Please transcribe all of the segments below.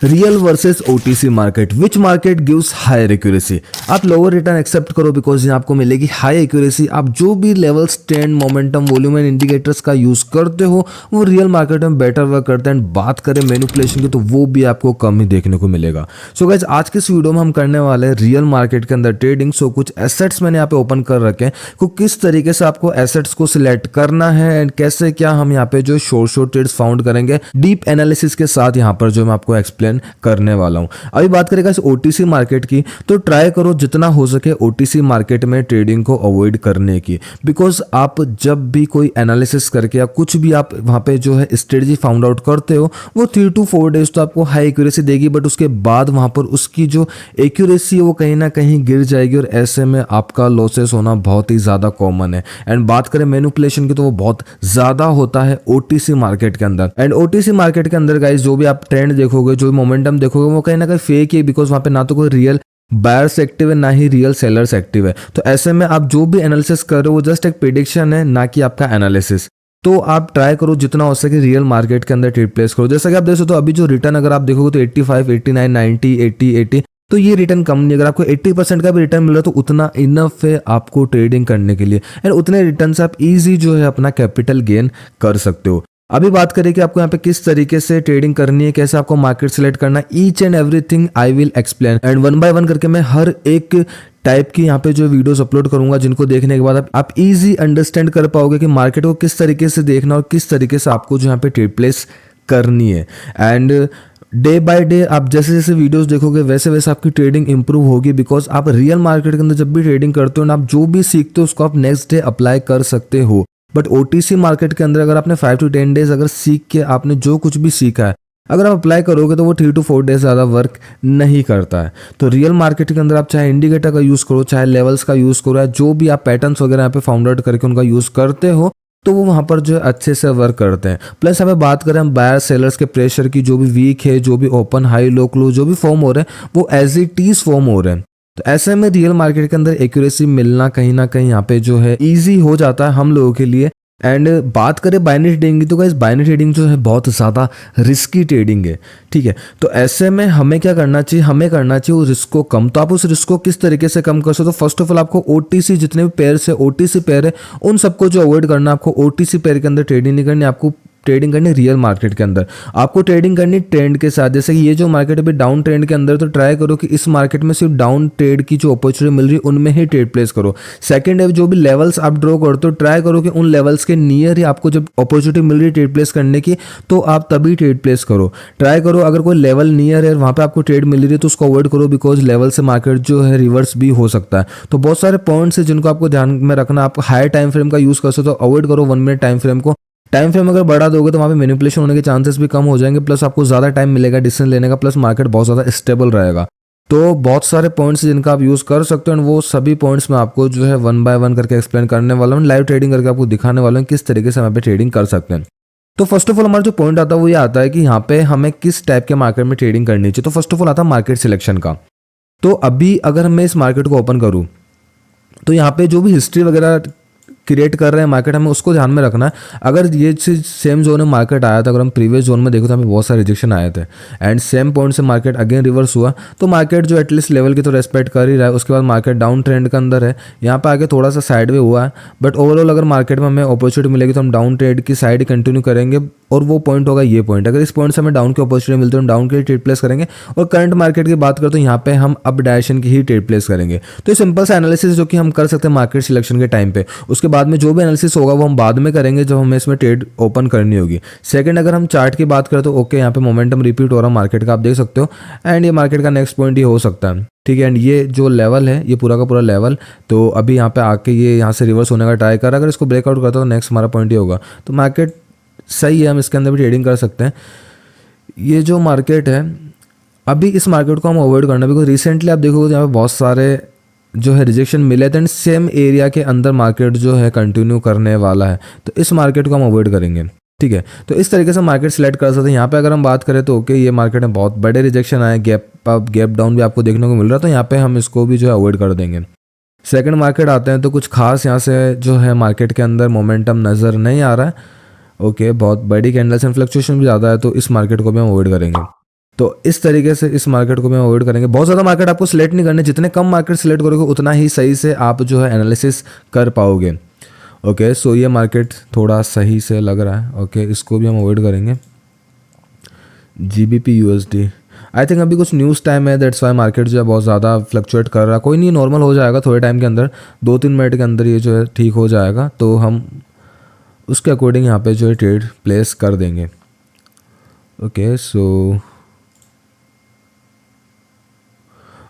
Real versus OTC market, विच market gives higher accuracy. आप lower return accept करो because यहाँ आपको मिलेगी हाई एक्यूरेसी। आप जो भी levels, trend, momentum, volume and indicators का यूज करते हो वो रियल मार्केट में बेटर वर्क करते हैं। एंड बात करें मैनिपुलेशन की तो वो भी आपको कम ही देखने को मिलेगा। सो गाइस, आज के इस वीडियो में हम करने वाले हैं रियल मार्केट के अंदर ट्रेडिंग। सो कुछ एसेट्स मैंने यहाँ पे ओपन कर रखे हैं को किस तरीके से आपको एसेट्स को सिलेक्ट करना है एंड कैसे क्या हम यहाँ पे जो शॉर्ट ट्रेड्स फाउंड करेंगे डीप एनालिसिस के साथ यहाँ पर जो मैं आपको एक्सप्लेन करने वाला हूं। अभी बात करेगा इस ओटीसी मार्केट की, तो ट्राई करो जितना हो सके ओटीसी मार्केट में ट्रेडिंग को अवॉइड करने की। बिकॉज आप जब भी कोई एनालिसिस करके या कुछ भी आप वहां पे जो है स्ट्रेटजी फाउंड आउट करते हो वो 3 to 4 डेज तो आपको हाई एक्यूरेसी देगी, बट उसके बाद वहां पर उसकी जो एक्यूरेसी है वो कहीं ना कहीं गिर जाएगी और ऐसे में आपका लॉसेस होना बहुत ही ज्यादा कॉमन है। एंड बात करें मैनिपुलेशन की तो वो बहुत ज्यादा होता है ओटीसी मार्केट के अंदर। एंड ओटीसी मार्केट के अंदर गाइस जो भी आप ट्रेंड देखोगे, जो मोमेंटम देखोगे वो कहीं ना कहीं फेक है, बिकॉज वहां पे ना तो कोई रियल बायर्स एक्टिव है ना ही रियल सेलर्स एक्टिव है। तो ऐसे में आप जो भी एनालिसिस कर रहे हो वो जस्ट एक प्रेडिक्शन है, ना कि आपका एनालिसिस। तो आप ट्राई करो जितना हो सके रियल मार्केट के अंदर ट्रेड प्लेस करो। जैसा कि आप देख सकते हो अभी जो रिटर्न अगर आप देखोगे तो 85, 89, 90, 80, 80, तो ये रिटर्न कम नहीं। अगर आपको 80% का भी रिटर्न मिल रहा है तो उतना इनफ है आपको ट्रेडिंग करने के लिए, एंड उतने रिटर्न से आप इजी जो है अपना कैपिटल गेन कर सकते हो। अभी बात करें कि आपको यहाँ पे किस तरीके से ट्रेडिंग करनी है, कैसे आपको मार्केट सिलेक्ट करना है, each and everything I will explain. And 1 by 1 करके मैं हर एक टाइप की यहाँ पे जो वीडियोस अपलोड करूंगा, जिनको देखने के बाद आप इजी अंडरस्टैंड कर पाओगे कि मार्केट को किस तरीके से देखना और किस तरीके से आपको जो यहाँ पे ट्रेड प्लेस करनी है। एंड डे बाय डे आप जैसे जैसे वीडियोस देखोगे वैसे वैसे आपकी ट्रेडिंग इंप्रूव होगी, बिकॉज आप रियल मार्केट के अंदर जब भी ट्रेडिंग करते हो ना, आप जो भी सीखते हो उसको आप नेक्स्ट डे अप्लाई कर सकते हो। बट ओटीसी मार्केट के अंदर अगर आपने 5 to 10 डेज अगर सीख के आपने जो कुछ भी सीखा है अगर आप अप्लाई करोगे तो वो 3 to 4 डेज ज़्यादा वर्क नहीं करता है। तो रियल मार्केट के अंदर आप चाहे इंडिकेटर का यूज़ करो, चाहे लेवल्स का यूज़ करो, या जो भी आप पैटर्न्स वगैरह यहाँ पे फाउंड आउट करके उनका यूज़ करते हो तो वो वहाँ पर जो है अच्छे से वर्क करते हैं। प्लस हमें बात करें हम बायर सेलर्स के प्रेशर की, जो भी वीक है, जो भी ओपन हाई लो क्लोज जो भी फॉर्म हो रहे हैं वो एज इट इज फॉर्म हो रहे हैं। तो ऐसे में रियल मार्केट के अंदर एक्यूरेसी मिलना कहीं ना कहीं यहाँ पे जो है ईजी हो जाता है हम लोगों के लिए। एंड बात करें बाइनरी ट्रेडिंग की तो गाइस बाइनरी ट्रेडिंग जो है बहुत ज़्यादा रिस्की ट्रेडिंग है, ठीक है। तो ऐसे में हमें क्या करना चाहिए, हमें करना चाहिए उस रिस्क को कम। तो आप उस रिस्क को किस तरीके से कम कर सकते हो? फर्स्ट ऑफ ऑल आपको ओटीसी जितने भी पेयर से ओटीसी पेयर है उन सबको जो अवॉइड करना, आपको ओटीसी पेयर के अंदर ट्रेडिंग नहीं करनी, आपको ट्रेडिंग करनी रियल मार्केट के अंदर। आपको ट्रेडिंग करनी ट्रेंड के साथ। जैसे कि ये जो मार्केट अभी डाउन ट्रेंड के अंदर, तो ट्राई करो कि इस मार्केट में सिर्फ डाउन ट्रेड की जो अपॉर्चुनिटी मिल रही है उनमें ही ट्रेड प्लेस करो। सेकंड है जो भी लेवल्स आप ड्रॉ करते हो ट्राई करो कि उन लेवल्स के नियर ही आपको जब अपॉर्चुनिटी मिल रही है ट्रेड प्लेस करने की तो आप तभी ट्रेड प्लेस करो। ट्राई करो अगर कोई लेवल नियर है वहाँ पे आपको ट्रेड मिल रही है तो उसको अवॉइड करो, बिकॉज लेवल से मार्केट जो है रिवर्स भी हो सकता है। तो बहुत सारे पॉइंट्स है जिनको आपको ध्यान में रखना। आप हायर टाइम फ्रेम का यूज कर सकते हो, अवॉइड करो 1 मिनट टाइम फ्रेम को। टाइम फ्रेम अगर बढ़ा दोगे तो वहाँ पे मैनिपुलेशन होने के चांसेस भी कम हो जाएंगे, प्लस आपको ज़्यादा टाइम मिलेगा डिसीजन लेने का, प्लस मार्केट बहुत ज़्यादा स्टेबल रहेगा। तो बहुत सारे पॉइंट्स जिनका आप यूज़ कर सकते हो, एंड वो सभी पॉइंट्स मैं आपको जो है 1 by 1 करके एक्सप्लेन करने वाला हूँ, लाइव ट्रेडिंग करके आपको दिखाने वाला हूँ किस तरीके से हम पे ट्रेडिंग कर सकते हैं। तो फर्स्ट ऑफ ऑल हमारा जो पॉइंट आता है वो ये आता है कि यहाँ पे हमें किस टाइप के मार्केट में ट्रेडिंग करनी चाहिए। तो फर्स्ट ऑफ ऑल आता है मार्केट सिलेक्शन का। तो अभी अगर मैं इस मार्केट को ओपन करूँ तो यहाँ पे जो भी हिस्ट्री वगैरह क्रिएट कर रहे हैं मार्केट, हमें उसको ध्यान में रखना है। अगर ये चीज सेम जोन में मार्केट आया था, अगर हम प्रीवियस जोन में देखो तो हमें बहुत सारे रिजेक्शन आए थे एंड सेम पॉइंट से मार्केट अगेन रिवर्स हुआ, तो मार्केट जो एटलीस्ट लेवल की तो रेस्पेक्ट कर ही रहा है। उसके बाद मार्केट डाउन ट्रेंड के अंदर है, यहाँ पे आगे थोड़ा सा साइड वे हुआ है, बट ओवरऑल अगर मार्केट में हमें अपॉर्चुनिटी मिलेगी तो हम डाउन ट्रेड की साइड कंटिन्यू करेंगे। और वो पॉइंट होगा ये पॉइंट, अगर इस पॉइंट से हमें डाउन की अपॉर्चुनिटी मिलती है हम डाउन के लिए ट्रेड प्लेस करेंगे। और करंट मार्केट की बात करें तो यहाँ पे हम अप डायरेक्शन की ही ट्रेड प्लेस करेंगे। तो ये सिंपल सा एनालिसिस जो कि हम कर सकते हैं मार्केट सिलेक्शन के टाइम पे। उसके बाद में जो भी एनालिसिस होगा वो हम बाद में करेंगे जब हमें इसमें ट्रेड ओपन करनी होगी। सेकंड अगर हम चार्ट की बात करें तो ओके, यहाँ पे मोमेंटम रिपीट हो रहा है मार्केट का, आप देख सकते हो। एंड ये मार्केट का नेक्स्ट पॉइंट ही हो सकता है, ठीक है। एंड ये जो लेवल है ये पूरा का पूरा लेवल, तो अभी यहाँ पे आके ये यहाँ से रिवर्स होने का ट्राई कर, अगर इसको ब्रेकआउट करता तो नेक्स्ट हमारा पॉइंट ही होगा। तो मार्केट सही है, हम इसके अंदर भी ट्रेडिंग कर सकते हैं। ये जो मार्केट है अभी इस मार्केट को हम अवॉइड करना, बिकॉज रिसेंटली आप देखोगे तो यहाँ पे बहुत सारे जो है रिजेक्शन मिले थे एंड सेम एरिया के अंदर मार्केट जो है कंटिन्यू करने वाला है, तो इस मार्केट को हम अवॉइड करेंगे, ठीक है। तो इस तरीके से मार्केट सिलेक्ट कर सकते हैं। यहाँ पे अगर हम बात करें तो ओके, ये मार्केट में बहुत बड़े रिजेक्शन आए, गैप अप गैप डाउन भी आपको देखने को मिल रहा है, तो यहाँ पे हम इसको भी जो है अवॉइड कर देंगे। सेकंड मार्केट आते हैं तो कुछ खास यहाँ से जो है मार्केट के अंदर मोमेंटम नज़र नहीं आ रहा है, ओके। बहुत बड़ी कैंडल्स एंड फ्लक्चुएशन भी ज़्यादा है, तो इस मार्केट को भी हम अवॉइड करेंगे। तो इस तरीके से इस मार्केट को भी हम अवॉइड करेंगे। बहुत ज़्यादा मार्केट आपको सिलेक्ट नहीं करने, जितने कम मार्केट सिलेक्ट करोगे उतना ही सही से आप जो है एनालिसिस कर पाओगे। ओके, सो ये मार्केट थोड़ा सही से लग रहा है। ओके, इसको भी हम अवॉइड करेंगे। GBP USD, आई थिंक अभी कुछ न्यूज़ टाइम है, दैट्स वाई मार्केट जो है बहुत ज़्यादा फ्लक्चुएट कर रहा है। कोई नहीं, नॉर्मल हो जाएगा थोड़े टाइम के अंदर, 2-3 मिनट के अंदर ये जो है ठीक हो जाएगा। तो हम उसके अकॉर्डिंग यहाँ पे जो है ट्रेड प्लेस कर देंगे। ओके, सो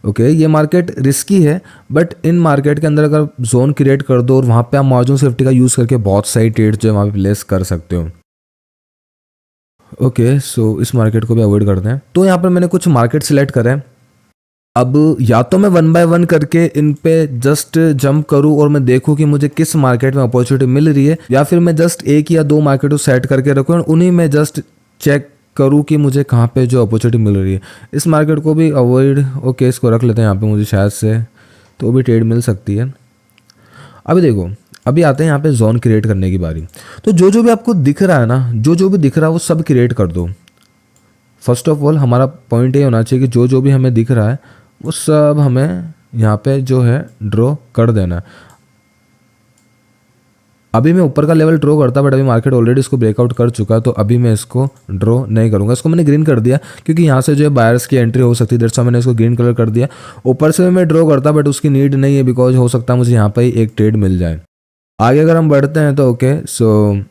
ओके, ये मार्केट रिस्की है, बट इन मार्केट के अंदर अगर जोन क्रिएट कर दो और वहाँ पे आप मार्जिन सेफ्टी का यूज़ करके बहुत सारी ट्रेड जो है वहाँ पे प्लेस कर सकते हो। ओके, सो इस मार्केट को भी अवॉइड करते हैं। तो यहाँ पर मैंने कुछ मार्केट सिलेक्ट करें। अब या तो मैं 1 बाय 1 करके इन पे जस्ट जंप करूँ और मैं देखूँ कि मुझे किस मार्केट में अपॉर्चुनिटी मिल रही है, या फिर मैं जस्ट 1 या 2 मार्केट को सेट करके रखूँ और उन्हीं में जस्ट चेक करूँ कि मुझे कहाँ पे जो अपॉर्चुनिटी मिल रही है। इस मार्केट को भी अवॉइड, ओके, इसको रख लेते हैं यहाँ पे, मुझे शायद से तो भी ट्रेड मिल सकती है। अभी देखो, अभी आते हैं यहाँ पे जोन क्रिएट करने की बारी। तो जो जो भी आपको दिख रहा है ना, जो जो भी दिख रहा है वो सब क्रिएट कर दो। फर्स्ट ऑफ ऑल हमारा पॉइंट ये होना चाहिए कि जो जो भी हमें दिख रहा है वो सब हमें यहाँ पे जो है ड्रॉ कर देना है। अभी मैं ऊपर का लेवल ड्रॉ करता, बट अभी मार्केट ऑलरेडी इसको ब्रेकआउट कर चुका है, तो अभी मैं इसको ड्रॉ नहीं करूँगा। इसको मैंने ग्रीन कर दिया क्योंकि यहाँ से जो है बायर्स की एंट्री हो सकती है, दैट्स व्हाई मैंने इसको ग्रीन कलर कर दिया। ऊपर से मैं ड्रॉ करता, बट उसकी नीड नहीं है, बिकॉज हो सकता है मुझे यहाँ पर ही एक ट्रेड मिल जाए। आगे अगर हम बढ़ते हैं तो ओके, सो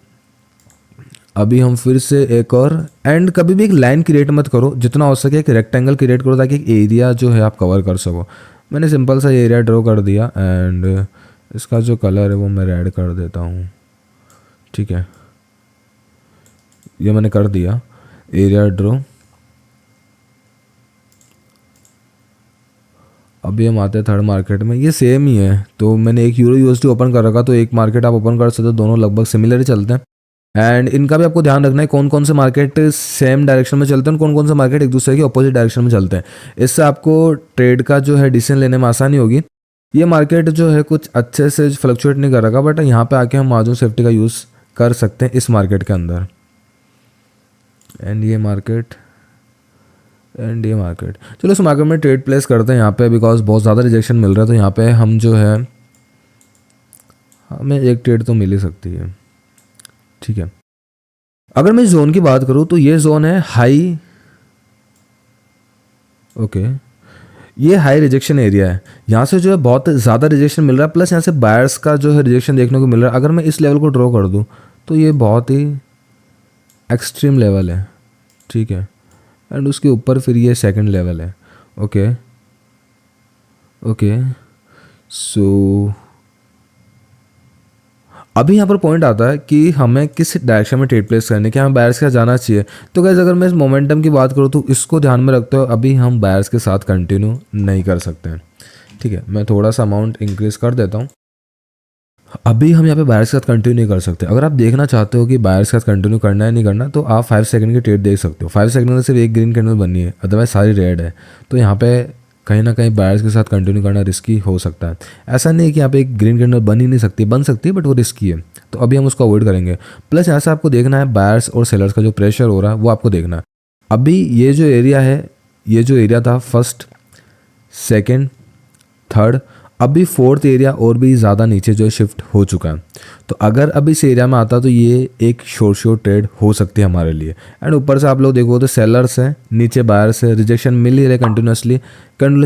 अभी हम फिर से एक और, एंड कभी भी एक लाइन क्रिएट मत करो, जितना हो सके एक रेक्टेंगल क्रिएट करो ताकि एक एरिया जो है आप कवर कर सको। मैंने सिंपल सा एरिया ड्रॉ कर दिया, एंड इसका जो कलर है वो मैं रेड कर देता हूँ। ठीक है, ये मैंने कर दिया एरिया ड्रॉ। अभी हम आते हैं थर्ड मार्केट में, ये सेम ही है। तो मैंने एक यूरो USD ओपन कर रखा, तो एक मार्केट आप ओपन कर सकते हो, दोनों लगभग सिमिलर ही चलते हैं। एंड इनका भी आपको ध्यान रखना है कौन कौन से मार्केट सेम डायरेक्शन में चलते हैं और कौन कौन से मार्केट एक दूसरे के अपोजिट डायरेक्शन में चलते हैं। इससे आपको ट्रेड का जो है डिसीजन लेने में आसानी होगी। ये मार्केट जो है कुछ अच्छे से फ्लक्चुएट नहीं कर रखा, बट यहाँ पे आके हम मार्जिन सेफ्टी का यूज़ कर सकते हैं इस मार्केट के अंदर। एंड ये मार्केट, चलो इस मार्केट में ट्रेड प्लेस करते हैं यहाँ पे, बिकॉज बहुत ज़्यादा रिजेक्शन मिल रहा है। तो यहाँ पे हम जो है, हमें एक ट्रेड तो मिल ही सकती है। ठीक है, अगर मैं जोन की बात करूँ तो ये जोन है हाई। ओके, ये हाई रिजेक्शन एरिया है। यहाँ से जो है बहुत ज़्यादा रिजेक्शन मिल रहा है, प्लस यहाँ से बायर्स का जो है रिजेक्शन देखने को मिल रहा है। अगर मैं इस लेवल को ड्रॉ कर दूँ तो ये बहुत ही एक्सट्रीम लेवल है। ठीक है, एंड उसके ऊपर फिर ये सेकंड लेवल है। ओके, सो अभी यहाँ पर पॉइंट आता है कि हमें किस डायरेक्शन में ट्रेड प्लेस करने के, हमें बायर्स के साथ जाना चाहिए। तो गाइस अगर मैं इस मोमेंटम की बात करूँ तो इसको ध्यान में रखते हुए अभी हम बायर्स के साथ कंटिन्यू नहीं कर सकते हैं। ठीक है, मैं थोड़ा सा अमाउंट इंक्रीज कर देता हूँ। अभी हम यहाँ पे बायर्स के साथ कंटिन्यू नहीं कर सकते। अगर आप देखना चाहते हो कि बायर्स के साथ कंटिन्यू करना है नहीं करना, तो आप 5 सेकंड की ट्रेड देख सकते हो। 5 सेकंड में सिर्फ एक ग्रीन कैंडल बनी है, अदरवाइज सारी रेड है। तो यहाँ पे कहीं ना कहीं बायर्स के साथ कंटिन्यू करना रिस्की हो सकता है। ऐसा नहीं है कि यहाँ पे एक ग्रीन कैंडल बन ही नहीं सकती, बन सकती है, बट वो रिस्की है। तो अभी हम उसको अवॉइड करेंगे। प्लस यहाँ से आपको देखना है बायर्स और सेलर्स का जो प्रेशर हो रहा है वो आपको देखना है। अभी ये जो एरिया है, ये जो एरिया था फर्स्ट, सेकेंड, थर्ड, अभी फोर्थ एरिया और भी ज़्यादा नीचे जो शिफ्ट हो चुका है। तो अगर अभी इस एरिया में आता तो ये एक शॉर्ट ट्रेड हो सकती है हमारे लिए। एंड ऊपर से आप लोग देखो तो सेलर्स है, नीचे बायर्स है, रिजेक्शन मिल ही रहा है, कंटिन्यूसली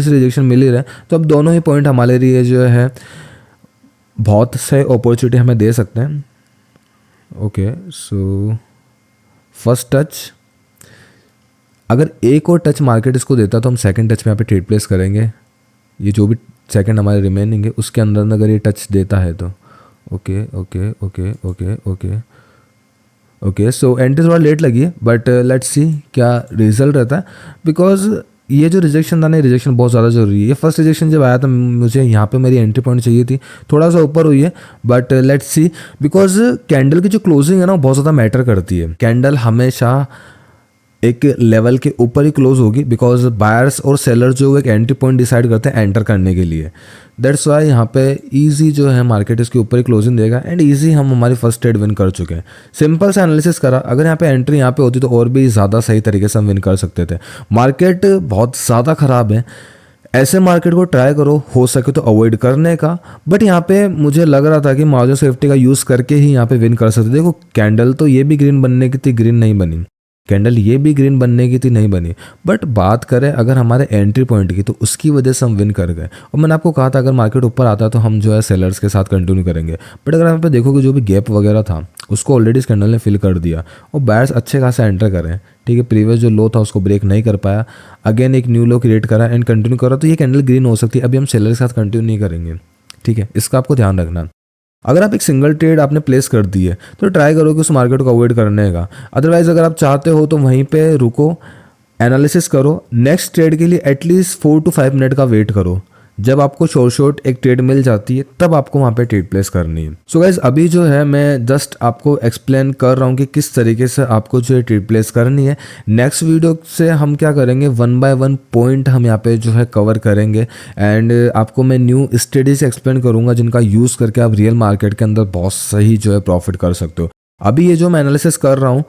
रिजेक्शन मिल ही रहा है। तो अब दोनों ही पॉइंट हमारे लिए जो है बहुत से अपॉर्चुनिटी हमें दे सकते हैं। ओके, सो फर्स्ट टच, अगर एक और टच मार्केट इसको देता तो हम सेकंड टच में यहाँ पे ट्रेड प्लेस करेंगे। ये जो भी सेकंड हमारे रिमेनिंग है उसके अंदर अगर ये टच देता है तो ओके, सो एंट्री थोड़ा लेट लगी है, बट लेट्स सी क्या रिजल्ट रहता है। बिकॉज ये जो रिजेक्शन था ना, रिजेक्शन बहुत ज़्यादा जरूरी है। ये फर्स्ट रिजेक्शन जब आया था मुझे यहाँ पे मेरी एंट्री पॉइंट चाहिए थी, थोड़ा सा ऊपर हुई है, but let's see. Because candle की जो क्लोजिंग है ना वो बहुत ज़्यादा मैटर करती है। कैंडल हमेशा एक लेवल के ऊपर ही क्लोज होगी, बिकॉज बायर्स और सेलर्स जो एक एंट्री पॉइंट डिसाइड करते हैं एंटर करने के लिए। दैट्स वाई यहाँ पे इजी जो है मार्केट इसके ऊपर ही क्लोजिंग देगा एंड इजी हम हमारी फर्स्ट ट्रेड विन कर चुके हैं। सिंपल से एनालिसिस करा, अगर यहाँ पे एंट्री यहाँ पे होती तो और भी ज़्यादा सही तरीके से हम विन कर सकते थे। मार्केट बहुत ज़्यादा ख़राब है, ऐसे मार्केट को ट्राई करो हो सके तो अवॉइड करने का। बट यहाँ पे मुझे लग रहा था कि मार्जिन सेफ्टी का यूज़ करके ही यहाँ पे विन कर सकते। देखो कैंडल तो ये भी ग्रीन बनने की थी, ग्रीन नहीं बनी, कैंडल ये भी ग्रीन बनने की थी, नहीं बनी। बट बात करें अगर हमारे एंट्री पॉइंट की, तो उसकी वजह से हम विन कर गए। और मैंने आपको कहा था अगर मार्केट ऊपर आता है तो हम जो है सेलर्स के साथ कंटिन्यू करेंगे। बट अगर यहाँ पे देखोगे जो भी गैप वगैरह था उसको ऑलरेडी इस कैंडल ने फिल कर दिया और बायर्स अच्छे खासा एंटर करें। ठीक है, प्रीवियस जो लो था उसको ब्रेक नहीं कर पाया, अगेन एक न्यू लो क्रिएट करा एंड कंटिन्यू करा, तो ये कैंडल ग्रीन हो सकती है। अभी हम सेलर के साथ कंटिन्यू नहीं करेंगे, ठीक है, इसका आपको ध्यान रखना। अगर आप एक सिंगल ट्रेड आपने प्लेस कर दी है तो ट्राई करो कि उस मार्केट को अवॉइड करने का। अदरवाइज अगर आप चाहते हो तो वहीं पे रुको, एनालिसिस करो, नेक्स्ट ट्रेड के लिए एटलीस्ट 4 to 5 मिनट का वेट करो। जब आपको शॉर्ट एक ट्रेड मिल जाती है तब आपको वहाँ पे ट्रेड प्लेस करनी है। सो गाइज अभी जो है मैं जस्ट आपको एक्सप्लेन कर रहा हूँ कि किस तरीके से आपको जो है ट्रेड प्लेस करनी है। नेक्स्ट वीडियो से हम क्या करेंगे, 1 by 1 पॉइंट हम यहाँ पे जो है कवर करेंगे एंड आपको मैं न्यू स्टडीज एक्सप्लेन करूँगा जिनका यूज़ करके आप रियल मार्केट के अंदर बहुत सही जो है प्रॉफिट कर सकते हो। अभी ये जो मैं एनालिसिस कर रहा हूँ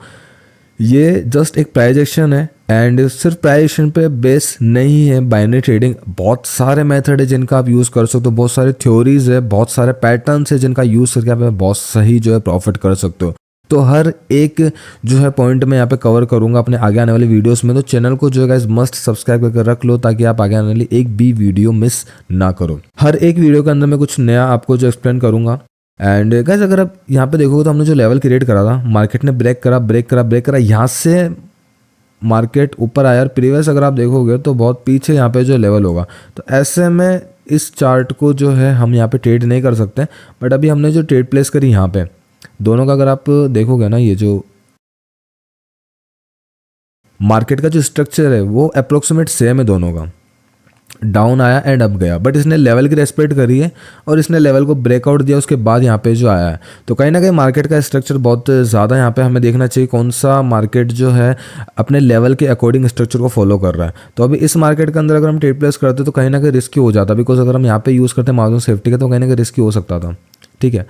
ये जस्ट एक प्राइजेक्शन है एंड सिर्फ प्राइजेक्शन पे बेस नहीं है बाइनरी ट्रेडिंग। बहुत सारे मेथड है जिनका आप यूज़ कर सकते हो, बहुत सारे थ्योरीज है, बहुत सारे पैटर्न्स है जिनका यूज़ करके आप बहुत सही जो है प्रॉफिट कर सकते हो। तो हर एक जो है पॉइंट मैं यहाँ पे कवर करूँगा अपने आगे आने वाली वीडियोस में। तो चैनल को जो है गाइस मस्ट सब्सक्राइब करके रख लो ताकि आप आगे आने वाली एक भी वीडियो मिस ना करो। हर एक वीडियो के अंदर मैं कुछ नया आपको जो एक्सप्लेन करूँगा। एंड गाइस अगर आप यहाँ पे देखोगे तो हमने जो लेवल क्रिएट करा था, मार्केट ने ब्रेक करा, यहाँ से मार्केट ऊपर आया। प्रीवियस अगर आप देखोगे तो बहुत पीछे यहाँ पे जो लेवल होगा, तो ऐसे में इस चार्ट को जो है हम यहाँ पे ट्रेड नहीं कर सकते। बट अभी हमने जो ट्रेड प्लेस करी यहाँ पे, दोनों का अगर आप देखोगे ना, ये जो मार्केट का जो स्ट्रक्चर है वो अप्रोक्सीमेट सेम है दोनों का। डाउन आया एंड अप गया, बट इसने लेवल की रेस्पेक्ट करी है और इसने लेवल को ब्रेकआउट दिया, उसके बाद यहाँ पे जो आया है। तो कहीं ना कहीं मार्केट का स्ट्रक्चर बहुत ज़्यादा यहाँ पे हमें देखना चाहिए कौन सा मार्केट जो है अपने लेवल के अकॉर्डिंग स्ट्रक्चर को फॉलो कर रहा है। तो अभी इस मार्केट के अंदर अगर हम ट्रेड प्लेस करते तो कहीं ना कहीं रिस्की हो जाता, बिकॉज अगर हम यहाँ पे यूज़ करते मार्जिन सेफ्टी का तो कहीं ना कहीं रिस्की हो सकता था। ठीक है,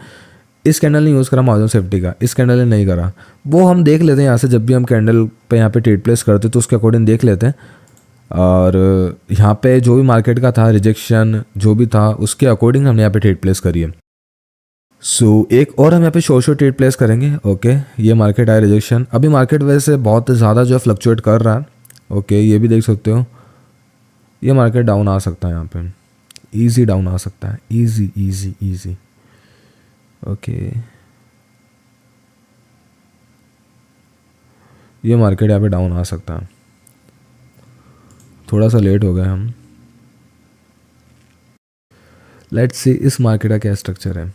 इस कैंडल ने यूज़ करा मार्जिन सेफ्टी का, इस कैंडल ने नहीं करा। वो हम देख लेते हैं यहाँ से, जब भी हम कैंडल पे यहाँ पे ट्रेड प्लेस करते तो उसके अकॉर्डिंग देख लेते हैं। और यहाँ पे जो भी मार्केट का था रिजेक्शन जो भी था उसके अकॉर्डिंग हमने यहाँ पे ट्रेड प्लेस करी है। सो एक और हम यहाँ पे शॉर्ट ट्रेड प्लेस करेंगे। ओके, ये मार्केट आया रिजेक्शन, अभी मार्केट वैसे बहुत ज़्यादा जो है फ्लक्चुएट कर रहा है। ओके, ये भी देख सकते हो, ये मार्केट डाउन आ सकता है, यहाँ पे ईजी डाउन आ सकता है, ईजी ईजी ईजी। ओके, ये मार्केट यहाँ पे डाउन आ सकता है, थोड़ा सा लेट हो गए हम। लेट्स सी इस मार्केट का क्या स्ट्रक्चर है।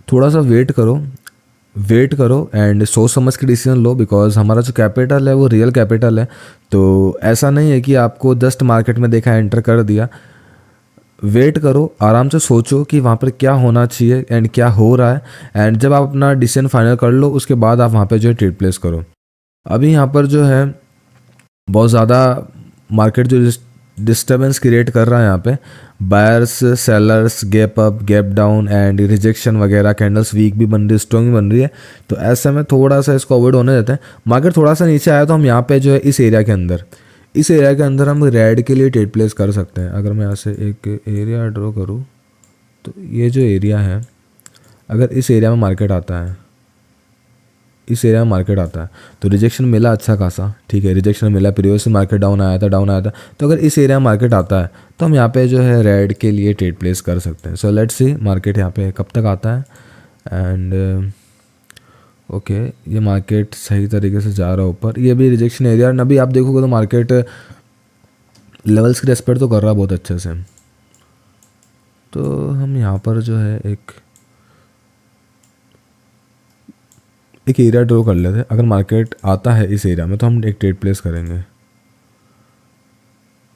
थोड़ा सा वेट करो एंड सोच समझ के डिसीजन लो, बिकॉज हमारा जो कैपिटल है वो रियल कैपिटल है। तो ऐसा नहीं है कि आपको जस्ट मार्केट में देखा एंटर कर दिया। वेट करो, आराम से सोचो कि वहाँ पर क्या होना चाहिए एंड क्या हो रहा है, एंड जब आप अपना डिसीजन फाइनल कर लो उसके बाद आप वहाँ पे जो है ट्रेड प्लेस करो। अभी यहाँ पर जो है बहुत ज़्यादा मार्केट जो डिस्टर्बेंस क्रिएट कर रहा है, यहाँ पे buyers sellers gap up gap down and rejection वगैरह, कैंडल्स वीक भी बन रही है, स्ट्रॉन्ग भी बन रही है। तो ऐसे में थोड़ा सा इसको अवॉइड होने देते हैं। मार्केट थोड़ा सा नीचे आया तो हम यहाँ पे जो है इस एरिया के अंदर हम रेड के लिए ट्रेड प्लेस कर सकते हैं। अगर मैं यहाँ से एक एरिया ड्रॉ करूँ तो ये जो एरिया है, अगर इस एरिया में मार्केट आता है, तो रिजेक्शन मिला अच्छा खासा। ठीक है, रिजेक्शन मिला, प्रीवियस मार्केट डाउन आया था। तो अगर इस एरिया में मार्केट आता है तो हम यहाँ पे जो है रेड के लिए ट्रेड प्लेस कर सकते हैं। सो लेट्स सी मार्केट यहाँ पे कब तक आता है। एंड ओके, ये मार्केट सही तरीके से जा रहा है ऊपर, ये भी रिजेक्शन एरिया। अभी आप देखोगे तो मार्केट लेवल्स की रेस्पेक्ट तो कर रहा है बहुत अच्छे से। तो हम यहाँ पर जो है एक एरिया ड्रॉ कर लेते हैं। अगर मार्केट आता है इस एरिया में तो हम एक ट्रेड प्लेस करेंगे।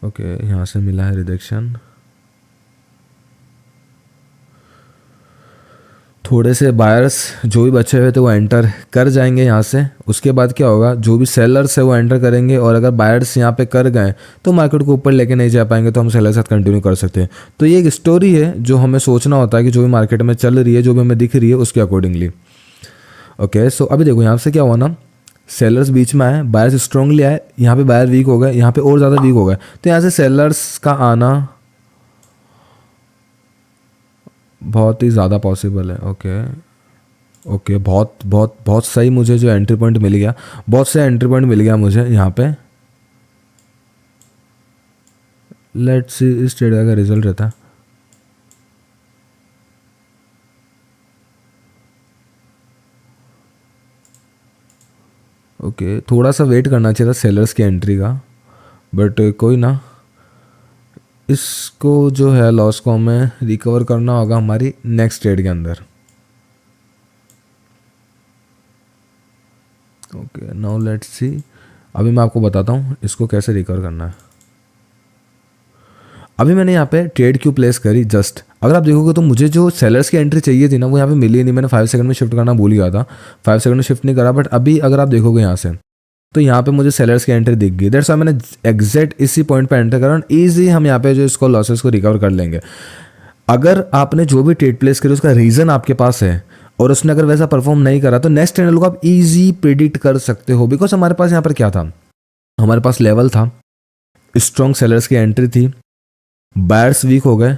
ओके, यहाँ से मिला है रिजेक्शन, थोड़े से बायर्स जो भी बचे हुए थे वो एंटर कर जाएंगे यहाँ से। उसके बाद क्या होगा, जो भी सेलर्स है वो एंटर करेंगे, और अगर बायर्स यहाँ पे कर गए तो मार्केट को ऊपर लेके नहीं जा पाएंगे, तो हम सेलर के साथ कंटिन्यू कर सकते हैं। तो ये एक स्टोरी है जो हमें सोचना होता है कि जो भी मार्केट में चल रही है, जो भी हमें दिख रही है उसके अकॉर्डिंगली। ओके, सो अभी देखो यहाँ से क्या हुआ ना, सेलर्स बीच में आए, बायर्स स्ट्रांगली आए, यहाँ पे बायर वीक हो गए, यहाँ पे और ज़्यादा वीक हो गए, तो यहाँ से सेलर्स का आना बहुत ही ज़्यादा पॉसिबल है। ओके ओके, बहुत बहुत बहुत सही, मुझे जो एंट्री पॉइंट मिल गया, बहुत से एंट्री पॉइंट मिल गया मुझे यहाँ पे। लेट्स सी इस ट्रेड का रिजल्ट रहता है। ओके, थोड़ा सा वेट करना चाहिए था सेलर्स की एंट्री का, बट कोई ना, इसको जो है लॉस को हमें रिकवर करना होगा हमारी नेक्स्ट ट्रेड के अंदर। ओके, नाउ लेट्स सी, अभी मैं आपको बताता हूँ इसको कैसे रिकवर करना है। अभी मैंने यहाँ पे ट्रेड क्यों प्लेस करी, जस्ट अगर आप देखोगे तो मुझे जो सेलर्स की एंट्री चाहिए थी ना वो यहाँ पे मिली नहीं, मैंने 5 सेकंड में शिफ्ट करना भूल गया था, 5 सेकंड में शिफ्ट नहीं करा, बट अभी अगर आप देखोगे यहाँ से तो यहाँ पे मुझे सेलर्स की एंट्री दिख गई, दैट्स व्हाई मैंने एग्जैक्ट इसी पॉइंट पे एंटर करा, ईजी हम यहाँ पे जो इसको लॉसेस को रिकवर कर लेंगे। अगर आपने जो भी ट्रेड प्लेस करी उसका रीज़न आपके पास है और उसने अगर वैसा परफॉर्म नहीं करा तो नेक्स्ट कैंडल को आप इजी प्रिडिक्ट कर सकते हो, बिकॉज हमारे पास यहाँ पर क्या था, हमारे पास लेवल था, स्ट्रॉन्ग सेलर्स की एंट्री थी, बायर्स वीक हो गए,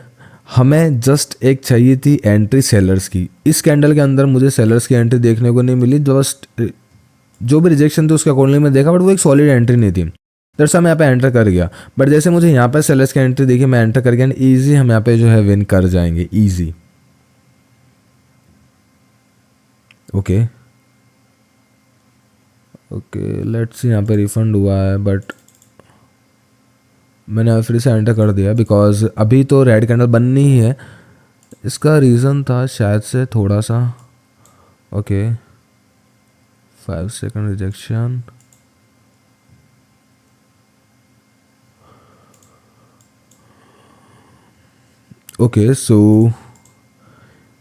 हमें जस्ट एक चाहिए थी एंट्री सेलर्स की। इस कैंडल के अंदर मुझे सेलर्स की एंट्री देखने को नहीं मिली, जस्ट जो भी रिजेक्शन थे उसके अकॉर्डिंगली मैं देखा, बट वो एक सॉलिड एंट्री नहीं थी, दैट्स व्हाई मैं यहाँ पे एंटर कर गया। बट जैसे मुझे यहाँ पे सेलर्स की एंट्री देखी, मैं एंटर कर गया, ईजी हम यहाँ पे जो है विन कर जाएंगे, ईजी। ओके ओके, लेट्स यहाँ पे रिफंड हुआ है, बट मैंने फिर से एंटर कर दिया बिकॉज अभी तो रेड कैंडल बननी ही है। इसका रीज़न था शायद से थोड़ा सा, okay 5 second rejection, okay so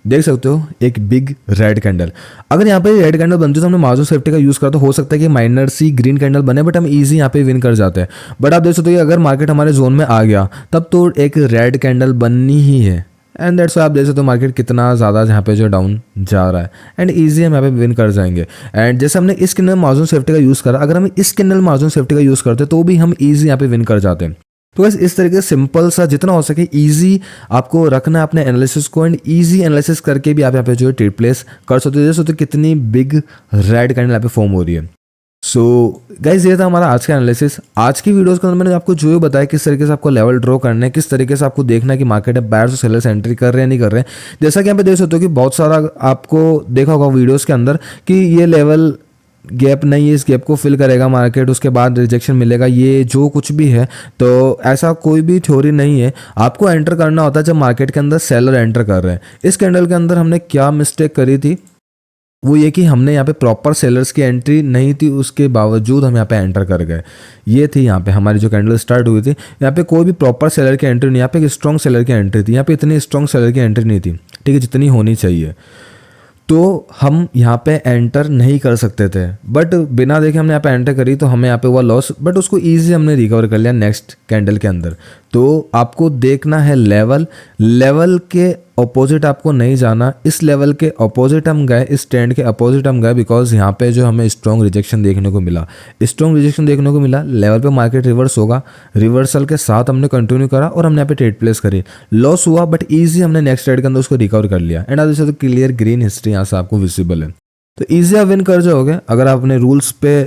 देख सकते हो एक बिग रेड कैंडल। अगर यहाँ पे रेड कैंडल बनती है तो हमने मार्जिन सेफ्टी का यूज़ करा तो हो सकता है कि माइनर सी ग्रीन कैंडल बने, बट हम इजी यहाँ पे विन कर जाते हैं। बट आप देख सकते हो कि अगर मार्केट हमारे जोन में आ गया तब तो एक रेड कैंडल बननी ही है, एंड दैट्स आप देख सकते हो मार्केट कितना ज़्यादा यहाँ पे जो डाउन जा रहा है, एंड ईजी हम यहाँ पे विन कर जाएंगे। एंड जैसे हमने इस कैंडल मार्जिन सेफ्टी का यूज़ करा, अगर हम इस कैंडल मार्जिन सेफ्टी का यूज़ करते तो भी हम ईजी यहाँ पे विन कर जाते हैं। तो बस इस तरीके से सिंपल सा जितना हो सके इजी आपको रखना है अपने एनालिसिस को, एंड इजी एनालिसिस करके भी आप यहाँ पे जो है ट्रेड प्लेस कर सकते हो। जैसे तो कितनी बिग रेड कैंडल यहाँ पे फॉर्म हो रही है। सो गाइज ये था हमारा आज का एनालिसिस। आज की वीडियोस के अंदर मैंने आपको जो बताया किस तरीके से आपको लेवल ड्रॉ करना है, किस तरीके से आपको देखना है कि मार्केट में बायर्स और सेलर्स एंट्री कर रहे हैं नहीं कर रहे हैं। जैसा कि यहाँ पे देख सकते हो कि बहुत सारा आपको देखा होगा वीडियोस के अंदर कि ये लेवल गैप नहीं है, इस गैप को फिल करेगा मार्केट, उसके बाद रिजेक्शन मिलेगा, ये जो कुछ भी है। तो ऐसा कोई भी थ्योरी नहीं है, आपको एंटर करना होता है जब मार्केट के अंदर सेलर एंटर कर रहे हैं। इस कैंडल के अंदर हमने क्या मिस्टेक करी थी, वो ये कि हमने यहाँ पे प्रॉपर सेलर्स की एंट्री नहीं थी, उसके बावजूद हम यहाँ पे एंटर कर गए। ये थी यहाँ पे हमारी जो कैंडल स्टार्ट हुई थी, यहाँ पे कोई भी प्रॉपर सेलर की एंट्री नहीं, यहाँ पे एक स्ट्रॉन्ग सेलर की एंट्री थी, यहाँ पे इतनी स्ट्रॉन्ग सेलर की एंट्री नहीं थी, ठीक है, जितनी होनी चाहिए। तो हम यहाँ पे एंटर नहीं कर सकते थे, बट बिना देखे हमने यहाँ पे एंटर करी तो हमें यहाँ पे हुआ लॉस, बट उसको इजी हमने रिकवर कर लिया नेक्स्ट कैंडल के अंदर। तो आपको देखना है लेवल के अपोजिट आपको नहीं जाना, इस लेवल के अपोजिट हम गए, इस ट्रेंड के अपोजिट हम गए, बिकॉज यहाँ पे जो हमें स्ट्रॉन्ग रिजेक्शन देखने को मिला, लेवल पे मार्केट रिवर्स होगा, रिवर्सल के साथ हमने कंटिन्यू करा और हमने यहाँ पे ट्रेड प्लेस करी, लॉस हुआ बट ईजी हमने नेक्स्ट ट्रेड के अंदर उसको रिकवर कर लिया। एंड आज तो क्लियर ग्रीन हिस्ट्री यहाँ से आपको विजिबल है, तो ईजी आप विन कर जाओगे अगर आप अपने रूल्स पे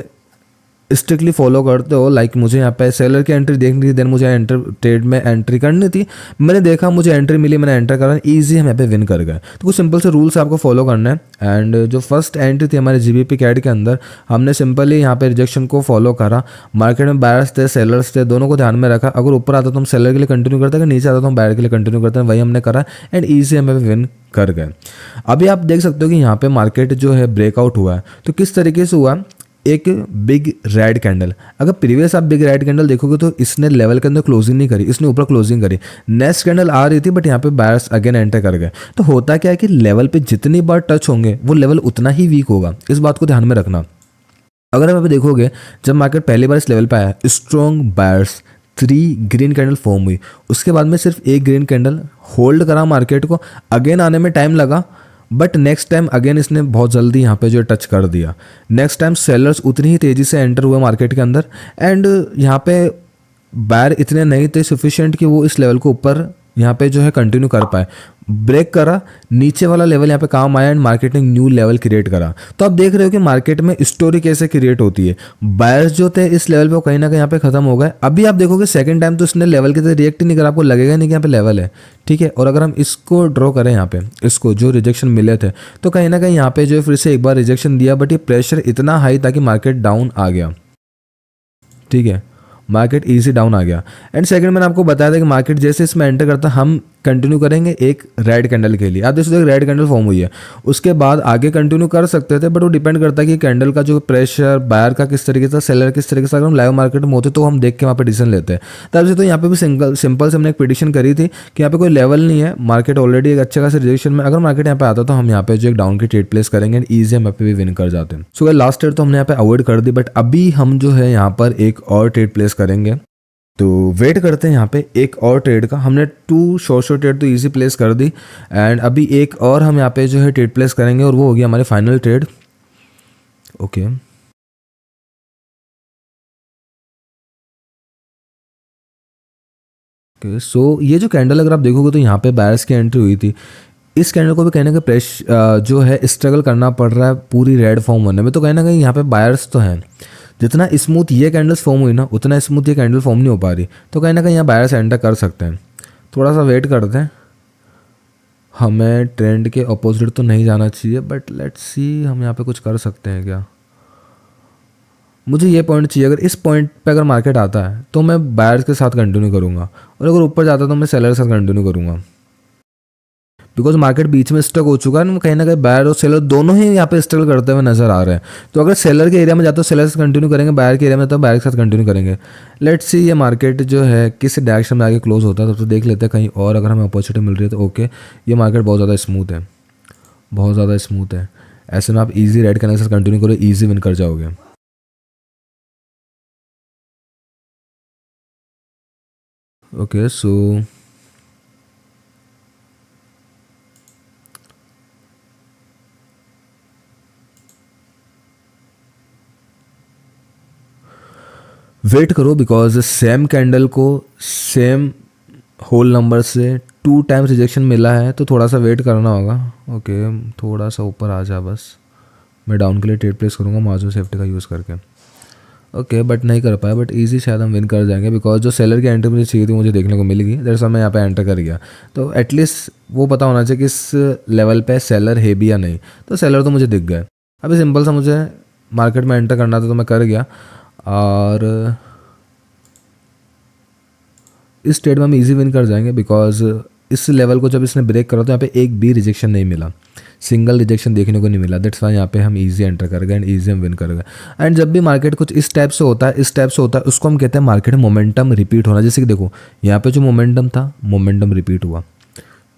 स्ट्रिक्टली फॉलो करते हो। लाइक मुझे यहाँ पे सेलर की एंट्री देखनी थी, देन मुझे एंटर ट्रेड में एंट्री करनी थी, मैंने देखा मुझे एंट्री मिली, मैंने एंटर करा, ईजी हम यहाँ पे विन कर गए। तो कुछ सिंपल से रूल्स आपको फॉलो करना है। एंड जो फर्स्ट एंट्री थी हमारे जीबीपी कैड के अंदर, हमने सिंपली यहाँ पे रिजेक्शन को फॉलो करा, मार्केट में बायर्स थे सेलर्स थे, दोनों को ध्यान में रखा, अगर ऊपर आता तो हम सेलर के लिए कंटिन्यू करते हैं, नीचे आता तो हम बायर के लिए कंटिन्यू करते हैं, वही हमने करा एंड ईजी हमें विन कर गए। अभी आप देख सकते हो कि यहाँ पे मार्केट जो है ब्रेकआउट हुआ है, तो किस तरीके से हुआ, एक बिग रेड कैंडल। अगर प्रीवियस आप बिग रेड कैंडल देखोगे तो इसने लेवल के अंदर क्लोजिंग नहीं करी, इसने ऊपर क्लोजिंग करी। नेक्स्ट कैंडल आ रही थी बट यहाँ पे बायर्स अगेन एंटर कर गए। तो होता क्या है कि लेवल पे जितनी बार टच होंगे वो लेवल उतना ही वीक होगा, इस बात को ध्यान में रखना। अगर आप देखोगे जब मार्केट पहली बार इस लेवल पे आया, strong buyers 3 green candle form हुई, उसके बाद में सिर्फ एक ग्रीन कैंडल होल्ड करा मार्केट को, अगेन आने में टाइम लगा बट नेक्स्ट टाइम अगेन इसने बहुत जल्दी यहाँ पे जो टच कर दिया। नेक्स्ट टाइम सेलर्स उतनी ही तेज़ी से एंटर हुए मार्केट के अंदर एंड यहाँ पे बायर इतने नहीं थे सफिशिएंट कि वो इस लेवल को ऊपर यहाँ पे जो है कंटिन्यू कर पाए। ब्रेक करा, नीचे वाला लेवल यहाँ पे काम आया एंड मार्केट ने न्यू लेवल क्रिएट करा। तो आप देख रहे हो कि मार्केट में स्टोरी कैसे क्रिएट होती है। बायर्स जो थे इस लेवल पे वो कहीं ना कहीं यहाँ पे खत्म हो गए। अभी आप देखोगे सेकंड टाइम तो इसने लेवल के तरह रिएक्ट ही नहीं करा, आपको लगेगा नहीं कि यहाँ पे लेवल है, ठीक है। और अगर हम इसको ड्रॉ करें यहाँ पे, इसको जो रिजेक्शन मिले थे तो कहीं ना कहीं यहाँ पे जो है फिर से एक बार रिजेक्शन दिया बट ये प्रेशर इतना हाई था कि मार्केट डाउन आ गया, ठीक है। मार्केट इजी डाउन आ गया एंड सेकंड मैंने आपको बताया था कि मार्केट जैसे इसमें एंटर करता हम कंटिन्यू करेंगे एक रेड कैंडल के लिए। आप देख सकते हो रेड कैंडल फॉर्म हुई है, उसके बाद आगे कंटिन्यू कर सकते थे बट वो डिपेंड करता है कि कैंडल का जो प्रेशर बायर का किस तरीके से, सेलर किस तरीके से। अगर हम लाइव मार्केट में होते तो हम देख के वहाँ पे डिसीजन लेते हैं। तब से तो यहाँ पे भी सिंपल से हमने एक प्रेडिक्शन करी थी कि यहाँ पे कोई लेवल नहीं है, मार्केट ऑलरेडी एक अच्छे खासे रिजेक्शन में। अगर मार्केट यहाँ पे आता तो हम यहाँ पे जो एक डाउन की ट्रेड प्लेस करेंगे एंड ईजी हम यहाँ पे भी विन कर जाते हैं। सो लास्ट ट्रेड तो हमने यहाँ पे अवॉइड कर दी बट अभी हम जो है यहाँ पर एक और ट्रेड प्लेस करेंगे। तो वेट करते हैं यहाँ पे एक और ट्रेड का। हमने 2 शॉर्ट ट्रेड तो इजी प्लेस कर दी एंड अभी एक और हम यहाँ पे जो है ट्रेड प्लेस करेंगे और वो होगी हमारी फाइनल ट्रेड। ओके सो ये जो कैंडल अगर आप देखोगे तो यहाँ पे बायर्स की एंट्री हुई थी। इस कैंडल को भी कहने का जो है स्ट्रगल करना पड़ रहा है पूरी रेड फॉर्म होने में। तो कहीं ना कहीं यहाँ पे बायर्स तो हैं, जितना स्मूथ ये कैंडल्स फॉर्म हुई ना उतना स्मूथ ये कैंडल फॉर्म नहीं हो पा रही। तो कहीं ना कहीं यहाँ बायर्स एंटर कर सकते हैं। थोड़ा सा वेट करते हैं, हमें ट्रेंड के अपोजिट तो नहीं जाना चाहिए बट लेट्स सी हम यहाँ पे कुछ कर सकते हैं क्या। मुझे ये पॉइंट चाहिए, अगर इस पॉइंट पे अगर मार्केट आता है तो मैं बायर्स के साथ कंटिन्यू करूँगा और अगर ऊपर जाता है तो मैं सेलर के साथ कंटिन्यू करूँगा। बिकॉज मार्केट बीच में स्टक हो चुका है, कहीं ना कहीं बायर और सेलर दोनों ही यहाँ पे स्ट्रगल करते हुए नजर आ रहे हैं। तो अगर सेलर के एरिया में जाते हो सेलर से कंटिन्यू करेंगे, बायर के एरिया में तो बायर के साथ कंटिन्यू करेंगे। लेट्स सी ये मार्केट जो है किस डायरेक्शन में आगे क्लोज होता है तो देख लेते हैं कहीं और अगर हमें अपॉर्चुनिटी मिल रही है तो ओके। ये मार्केट बहुत ज़्यादा स्मूथ है, बहुत ज़्यादा स्मूथ है। ऐसे में आप ईजी रेड कैंडल के साथ कंटिन्यू करो, ईजी विन कर जाओगे। ओके सो वेट करो बिकॉज सेम कैंडल को सेम होल नंबर से 2 टाइम्स रिजेक्शन मिला है तो थोड़ा सा वेट करना होगा। ओके थोड़ा सा ऊपर आ जा बस, मैं डाउन के लिए ट्रेड प्लेस करूँगा मार्जिन सेफ्टी का यूज़ करके। ओके बट नहीं कर पाया बट इजी शायद हम विन कर जाएंगे बिकॉज जो सेलर की एंट्री मुझे चाहिए थी मुझे देखने को मिल गई। दैट्स व्हाई मैं यहाँ पे एंटर कर गया। तो एटलीस्ट वो पता होना चाहिए कि इस लेवल पे सेलर है भी या नहीं। तो सेलर तो मुझे दिख गए। अभी सिंपल सा मुझे मार्केट में एंटर करना था तो मैं कर गया और इस ट्रेड में हम इजी विन कर जाएंगे बिकॉज इस लेवल को जब इसने ब्रेक करा तो यहाँ पे एक भी रिजेक्शन नहीं मिला, सिंगल रिजेक्शन देखने को नहीं मिला। दैट्स वाई यहाँ पे हम इजी एंटर कर गए एंड इजी हम विन कर गए। एंड जब भी मार्केट कुछ इस टाइप से होता है, इस टाइप से होता है, उसको हम कहते हैं मार्केट में मोमेंटम रिपीट होना। जैसे कि देखो यहाँ पे जो मोमेंटम था मोमेंटम रिपीट हुआ,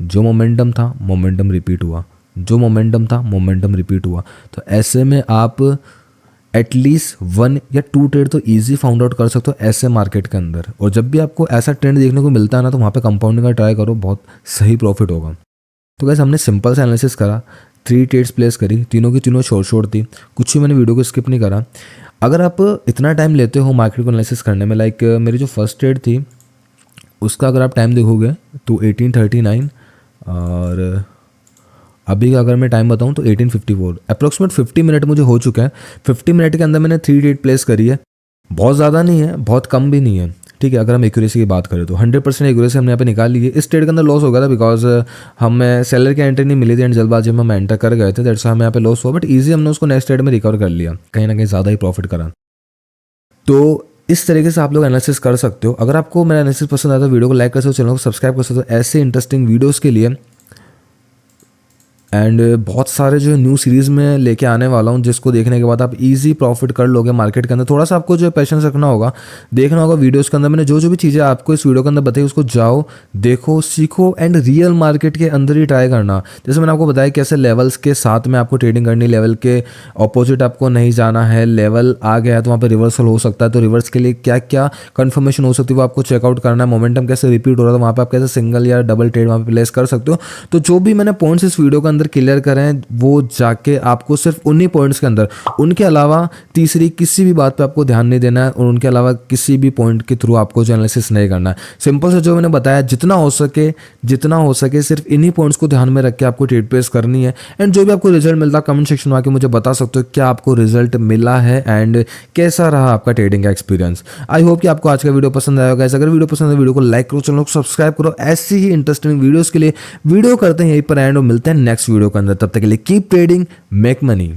जो मोमेंटम था मोमेंटम रिपीट हुआ, जो मोमेंटम था मोमेंटम रिपीट हुआ। तो ऐसे में आप एटलीस्ट 1 या 2 ट्रेड तो इजी फाउंड आउट कर सकते हो ऐसे मार्केट के अंदर। और जब भी आपको ऐसा ट्रेंड देखने को मिलता है ना तो वहाँ पे कंपाउंडिंग का ट्राई करो, बहुत सही प्रॉफिट होगा। तो गाइस हमने सिंपल सा एनालिसिस करा, 3 ट्रेड्स प्लेस करी, तीनों की तीनों शॉर्ट थी, कुछ भी मैंने वीडियो को स्किप नहीं करा। अगर आप इतना टाइम लेते हो मार्केट को एनालिसिस करने में, लाइक मेरी जो फर्स्ट ट्रेड थी उसका अगर आप टाइम देखोगे तो 1839 और अभी का अगर मैं टाइम बताऊं तो 1854, अप्रॉक्सीमेट 50 मिनट मुझे हो चुका है। 50 मिनट के अंदर मैंने 3 ट्रेड प्लेस करी है। बहुत ज़्यादा नहीं है, बहुत कम भी नहीं है, ठीक है। अगर हम एक्यूरेसी की बात करें तो 100% एक्यूरेसी हमने यहाँ पे निकाल ली है। इस ट्रेड के अंदर लॉस हो गया था बिकॉज हमें सेलर की एंट्री नहीं मिली थी एंड जल्दबाजी में हम एंटर कर गए थे। दैट्स हमें यहाँ पे लॉस हुआ बट ईजी हमने उसको नेक्स्ट ट्रेड में रिकवर कर लिया, कहीं ना कहीं ज़्यादा ही प्रॉफिट करा। तो इस तरीके से आप लोग एनालिसिस कर सकते हो। अगर आपको मेरा एनालिसिस पसंद आता है वीडियो को लाइक कर सकते हो, चैनल को सब्सक्राइब कर सकते हो ऐसे इंटरेस्टिंग वीडियोज़ के लिए। एंड बहुत सारे जो न्यू सीरीज़ में लेके आने वाला हूँ, जिसको देखने के बाद आप इजी प्रॉफिट कर लोगे मार्केट के अंदर। थोड़ा सा आपको जो है पेशेंस रखना होगा, देखना होगा वीडियोस के अंदर मैंने जो जो भी चीज़ें आपको इस वीडियो के अंदर बताई उसको जाओ देखो सीखो एंड रियल मार्केट के अंदर ही ट्राई करना। जैसे मैंने आपको बताया कैसे लेवल्स के साथ में आपको ट्रेडिंग करनी, लेवल के ऑपोजिट आपको नहीं जाना है। लेवल आ गया है तो वहाँ पे रिवर्सल हो सकता है, तो रिवर्स के लिए क्या क्या कंफर्मेशन हो सकती है वो आपको चेकआउट करना है। मोमेंटम कैसे रिपीट हो रहा है तो वहाँ पे आप कैसे सिंगल या डबल ट्रेड वहाँ पे प्लेस कर सकते हो। तो जो भी मैंने पॉइंट्स इस वीडियो के अंदर क्लियर करे हैं वो जाके आपको सिर्फ उन्हीं पॉइंट्स के अंदर, उनके अलावा तीसरी किसी भी बात पे आपको ध्यान नहीं देना है और उनके अलावा किसी भी पॉइंट के थ्रू आपको जो एनालिसिस नहीं करना है। सिंपल से जो मैंने बताया जितना हो सके सिर्फ इन्हीं पॉइंट्स को ध्यान में रख के आपको ट्रेड प्लेस करनी है। एंड जो भी आपको रिजल्ट मिलता है कमेंट सेक्शन में आके मुझे बता सकते हो क्या आपको रिजल्ट मिला है एंड कैसा रहा आपका ट्रेडिंग का एक्सपीरियंस। आई होप कि आपको आज का वीडियो पसंद आया होगा। अगर वीडियो पसंद है वीडियो को लाइक करो, चैनल को सब्सक्राइब करो। ऐसी ही इंटरेस्टिंग वीडियोस के लिए वीडियो करते हैं यहीं पर एंड और मिलते हैं नेक्स्ट वीडियो के अंदर। तब तक के लिए कीप ट्रेडिंग, मेक मनी।